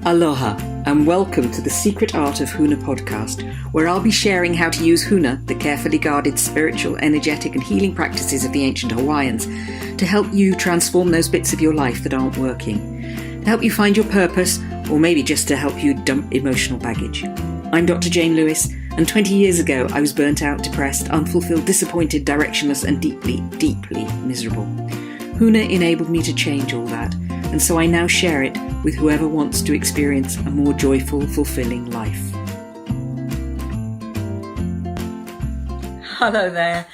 Aloha and welcome to the Secret Art of Huna podcast, where I'll be sharing how to use Huna, the carefully guarded spiritual, energetic and healing practices of the ancient Hawaiians, to help you transform those bits of your life that aren't working, to help you find your purpose, or maybe just to help you dump emotional baggage. I'm Dr. Jane Lewis, and 20 years ago I was burnt out, depressed, unfulfilled, disappointed, directionless and deeply, deeply miserable. Huna enabled me to change all that, and so I now share it with whoever wants to experience a more joyful, fulfilling life. Hello there.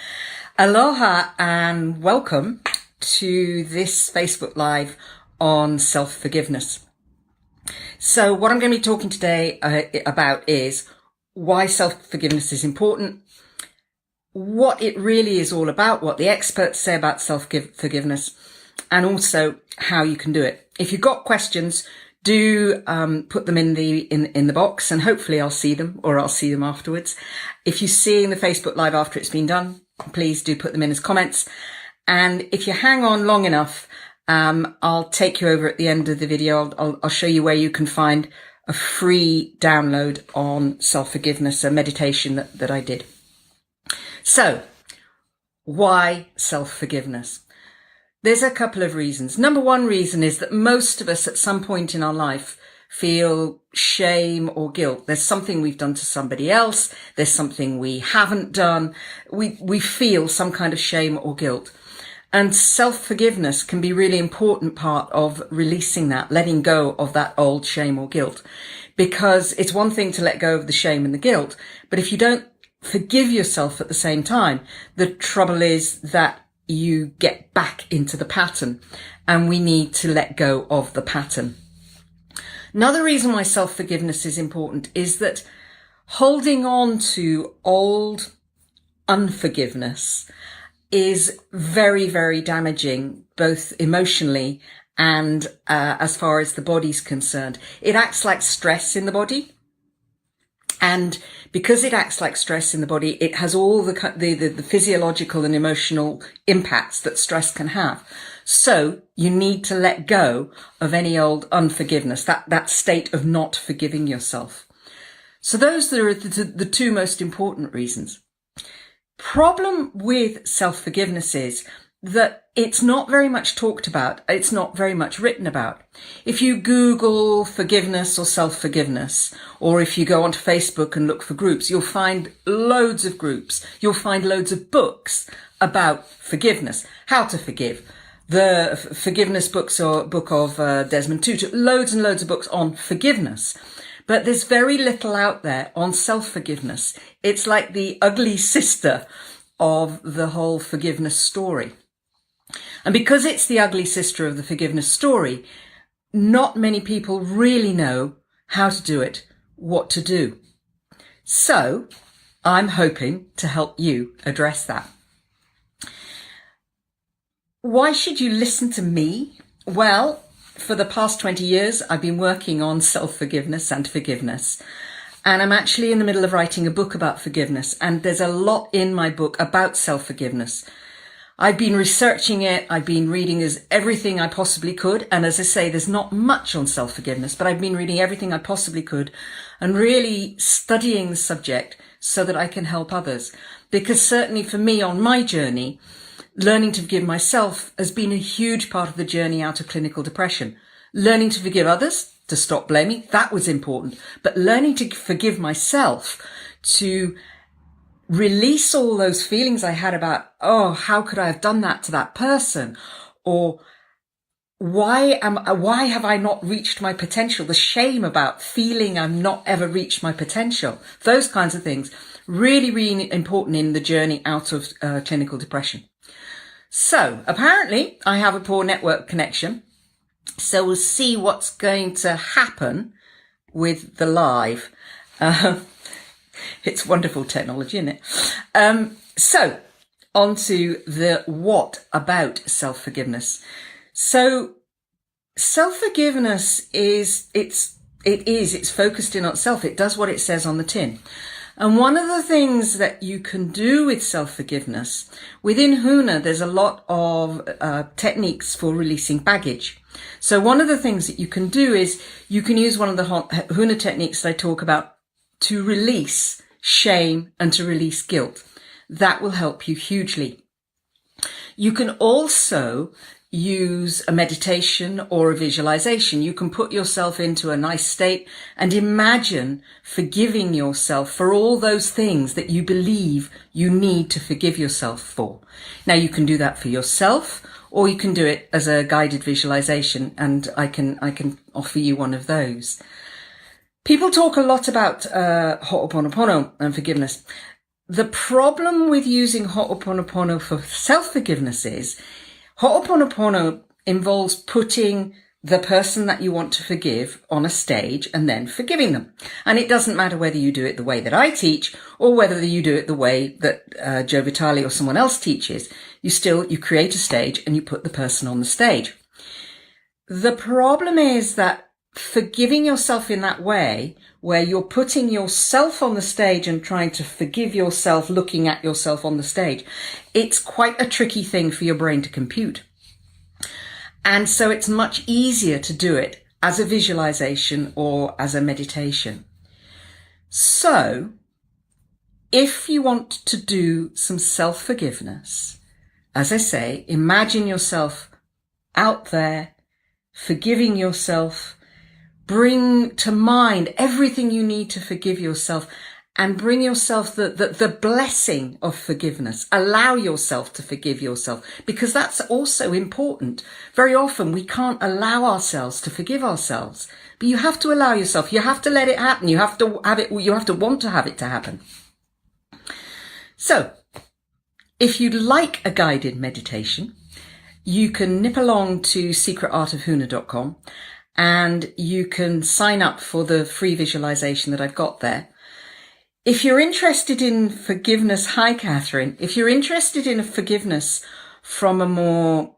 Aloha and welcome to this Facebook Live on self-forgiveness. So what I'm going to be talking today about is why self-forgiveness is important, what it really is all about, what the experts say about self-forgiveness, and also how you can do it. If you've got questions, do put them in the box, and hopefully I'll see them, or I'll see them afterwards. If you see in the Facebook Live after it's been done, please do put them in as comments. And if you hang on long enough, I'll take you over at the end of the video. I'll show you where you can find a free download on self-forgiveness, a meditation that I did. So, why self-forgiveness? There's a couple of reasons. Number one reason is that most of us at some point in our life feel shame or guilt. There's something we've done to somebody else. There's something we haven't done. We feel some kind of shame or guilt. And self-forgiveness can be a really important part of releasing that, letting go of that old shame or guilt. Because it's one thing to let go of the shame and the guilt, but if you don't forgive yourself at the same time, the trouble is that you get back into the pattern, and we need to let go of the pattern. Another reason why self-forgiveness is important is that holding on to old unforgiveness is very, very damaging, both emotionally and as far as the body's concerned. It acts like stress in the body. And because it acts like stress in the body, it has all the physiological and emotional impacts that stress can have. So you need to let go of any old unforgiveness, that state of not forgiving yourself. So those are the two most important reasons. Problem with self-forgiveness is that it's not very much talked about. It's not very much written about. If you Google forgiveness or self-forgiveness, or if you go onto Facebook and look for groups, you'll find loads of groups. You'll find loads of books about forgiveness, how to forgive. The forgiveness books or book of Desmond Tutu, loads and loads of books on forgiveness. But there's very little out there on self-forgiveness. It's like the ugly sister of the whole forgiveness story. And because it's the ugly sister of the forgiveness story, not many people really know how to do it, what to do. So I'm hoping to help you address that. Why should you listen to me? Well, for the past 20 years, I've been working on self-forgiveness and forgiveness. And I'm actually in the middle of writing a book about forgiveness. And there's a lot in my book about self-forgiveness. I've been researching it. I've been reading everything I possibly could. And as I say, there's not much on self-forgiveness, but I've been reading everything I possibly could and really studying the subject so that I can help others. Because certainly for me on my journey, learning to forgive myself has been a huge part of the journey out of clinical depression. Learning to forgive others, to stop blaming, that was important. But learning to forgive myself, to release all those feelings I had about, oh, how could I have done that to that person? Or why have I not reached my potential? The shame about feeling I'm not ever reached my potential. Those kinds of things. Really, really important in the journey out of clinical depression. So apparently I have a poor network connection. So we'll see what's going to happen with the live. It's wonderful technology, isn't it? So on to the what about self-forgiveness. So self-forgiveness it's focused in on itself. It does what it says on the tin. And one of the things that you can do with self-forgiveness, within Huna, there's a lot of techniques for releasing baggage. So one of the things that you can do is you can use one of the Huna techniques that I talk about to release shame and to release guilt. That will help you hugely. You can also use a meditation or a visualization. You can put yourself into a nice state and imagine forgiving yourself for all those things that you believe you need to forgive yourself for. Now, you can do that for yourself, or you can do it as a guided visualization, and I can offer you one of those. People talk a lot about Ho'oponopono and forgiveness. The problem with using Ho'oponopono for self-forgiveness is Ho'oponopono involves putting the person that you want to forgive on a stage and then forgiving them. And it doesn't matter whether you do it the way that I teach or whether you do it the way that Joe Vitale or someone else teaches. You create a stage and you put the person on the stage. The problem is that forgiving yourself in that way, where you're putting yourself on the stage and trying to forgive yourself, looking at yourself on the stage, it's quite a tricky thing for your brain to compute. And so it's much easier to do it as a visualization or as a meditation. So if you want to do some self-forgiveness, as I say, imagine yourself out there, forgiving yourself. Bring to mind everything you need to forgive yourself, and bring yourself the blessing of forgiveness. Allow yourself to forgive yourself, because that's also important. Very often we can't allow ourselves to forgive ourselves, but you have to allow yourself. You have to let it happen. You have to have it. You have to want to have it to happen. So if you'd like a guided meditation, you can nip along to secretartofhuna.com. and you can sign up for the free visualization that I've got there. If you're interested in forgiveness, hi Catherine, if you're interested in forgiveness from a more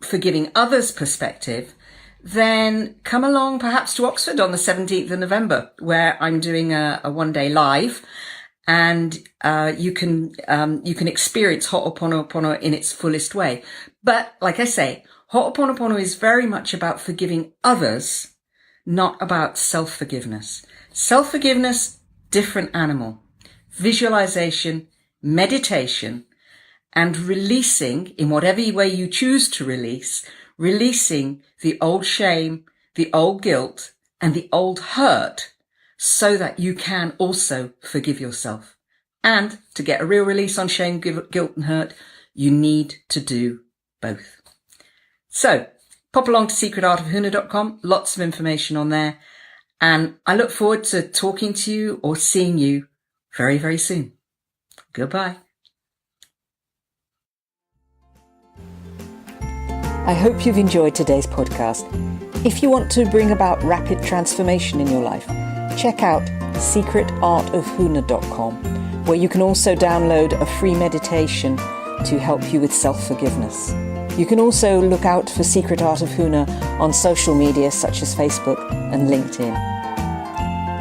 forgiving others perspective, then come along perhaps to Oxford on the 17th of November, where I'm doing a one-day live, and you can experience Ho'oponopono in its fullest way. But like I say, Ho'oponopono is very much about forgiving others, not about self-forgiveness. Self-forgiveness, different animal. Visualization, meditation, and releasing, in whatever way you choose to release, releasing the old shame, the old guilt, and the old hurt, so that you can also forgive yourself. And to get a real release on shame, guilt, and hurt, you need to do both. So pop along to secretartofhuna.com, lots of information on there. And I look forward to talking to you or seeing you very, very soon. Goodbye. I hope you've enjoyed today's podcast. If you want to bring about rapid transformation in your life, check out secretartofhuna.com, where you can also download a free meditation to help you with self-forgiveness. You can also look out for Secret Art of Huna on social media such as Facebook and LinkedIn.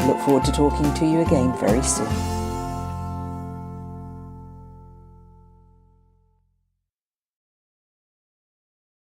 Look forward to talking to you again very soon.